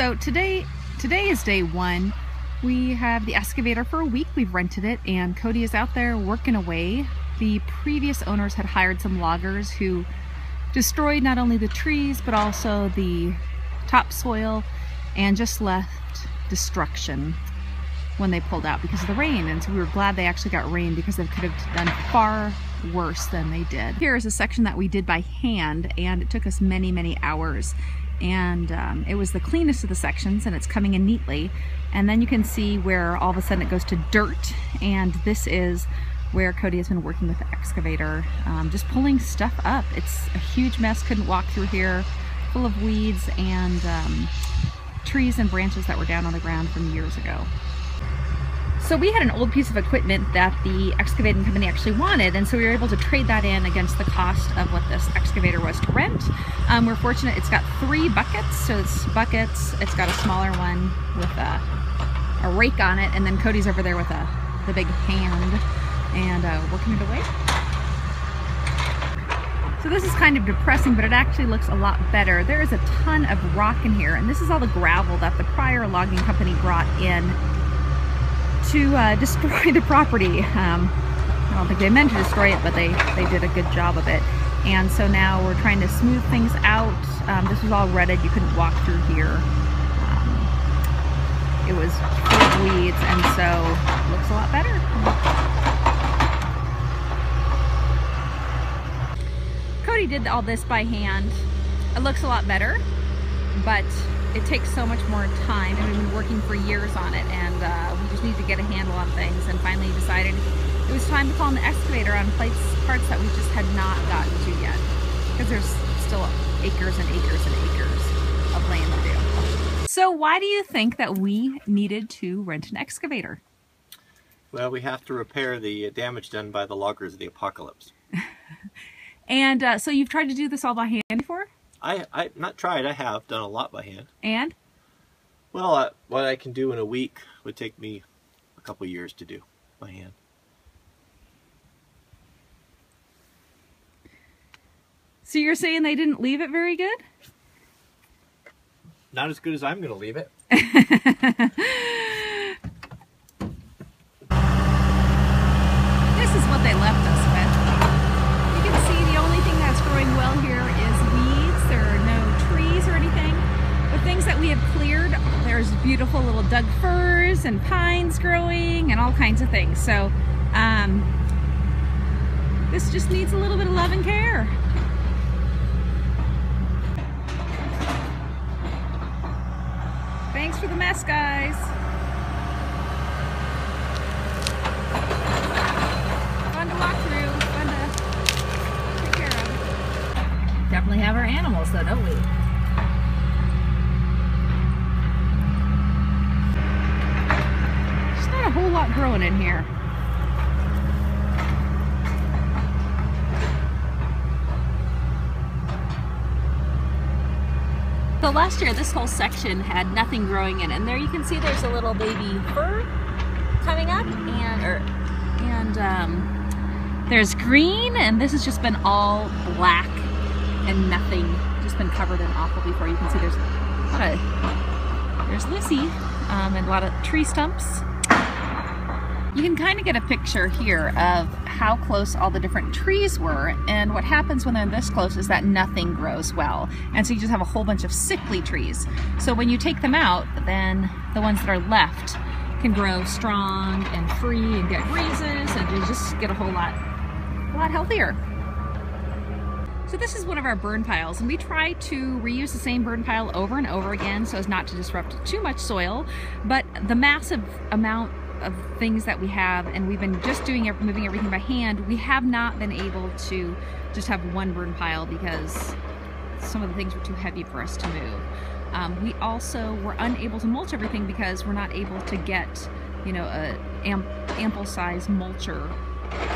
So today is day one. We have the excavator for a week. We've rented it and Cody is out there working away. The previous owners had hired some loggers who destroyed not only the trees but also the topsoil and just left destruction when they pulled out because of the rain. And so we were glad they actually got rain because they could have done far worse than they did. Here is a section that we did by hand and it took us many hours. And it was the cleanest of the sections and it's coming in neatly. And then you can see where all of a sudden it goes to dirt, and this is where Cody has been working with the excavator, just pulling stuff up. It's a huge mess, couldn't walk through here, full of weeds and trees and branches that were down on the ground from years ago. So we had an old piece of equipment that the excavating company actually wanted, and so we were able to trade that in against the cost of what this excavator was to rent. We're fortunate it's got 3 buckets, so it's buckets, it's got a smaller one with a rake on it, and then Cody's over there with the big hand and working it away. So this is kind of depressing, but it actually looks a lot better. There is a ton of rock in here, and this is all the gravel that the prior logging company brought in to destroy the property. I don't think they meant to destroy it, but they did a good job of it. And so now we're trying to smooth things out. This was all rutted, you couldn't walk through here. It was full of weeds, and so it looks a lot better. Cody did all this by hand. It looks a lot better, but it takes so much more time, and we've been working for years on it, and we just need to get a handle on things, and finally decided it was time to call in the excavator on parts that we just had not gotten to yet, because there's still acres and acres and acres of land to do. So why do you think that we needed to rent an excavator? Well, we have to repair the damage done by the loggers of the apocalypse. And so you've tried to do this all by hand before? I've not tried. I have done a lot by hand. And? Well, what I can do in a week would take me a couple years to do by hand. So you're saying they didn't leave it very good? Not as good as I'm going to leave it. This is what they left us with. You can see the only thing that's growing well here is weeds. There are no trees or anything. The things that we have cleared, there's beautiful little Doug firs and pines growing and all kinds of things. So this just needs a little bit of love and care. Thanks for the mess, guys. Fun to walk through, fun to take care of. Definitely have our animals though, don't we? There's not a whole lot growing in here. So last year this whole section had nothing growing in it, and there you can see there's a little baby fir coming up, and there's green, and this has just been all black and nothing, just been covered in awful before. You can see there's a lot of, there's Lucy, and a lot of tree stumps. You can kind of get a picture here of how close all the different trees were, and what happens when they're this close is that nothing grows well, and so you just have a whole bunch of sickly trees. So when you take them out, then the ones that are left can grow strong and free and get breezes, and you just get a lot healthier. So this is one of our burn piles, and we try to reuse the same burn pile over and over again so as not to disrupt too much soil, but the massive amount of things that we have, and we've been just moving everything by hand, we have not been able to just have one burn pile because some of the things were too heavy for us to move. We also were unable to mulch everything because we're not able to get, you know, a ample size mulcher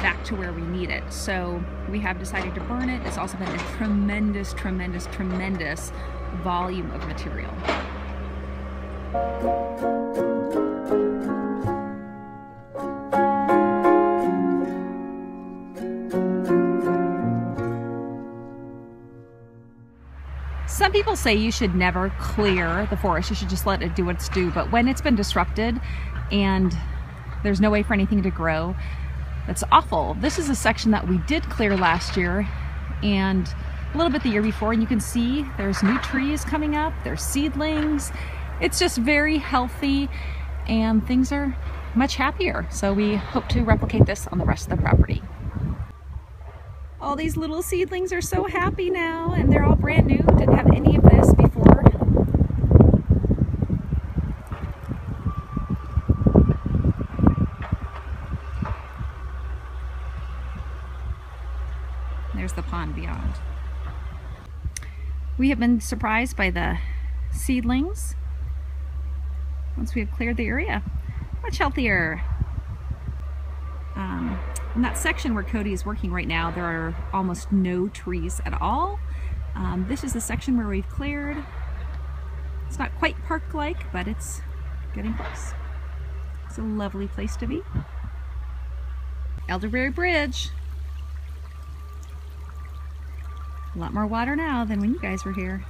back to where we need it. So we have decided to burn it. It's also been a tremendous volume of material. Some people say you should never clear the forest. You should just let it do what's due. But when it's been disrupted and there's no way for anything to grow, that's awful. This is a section that we did clear last year and a little bit the year before, and you can see there's new trees coming up, there's seedlings. It's just very healthy and things are much happier. So we hope to replicate this on the rest of the property. All these little seedlings are so happy now, and they're all brand new. Didn't have any of this before. There's the pond beyond. We have been surprised by the seedlings. Once we have cleared the area, much healthier. In that section where Cody is working right now, there are almost no trees at all. This is the section where we've cleared. It's not quite park-like, but it's getting close. It's a lovely place to be. Elderberry Bridge. A lot more water now than when you guys were here.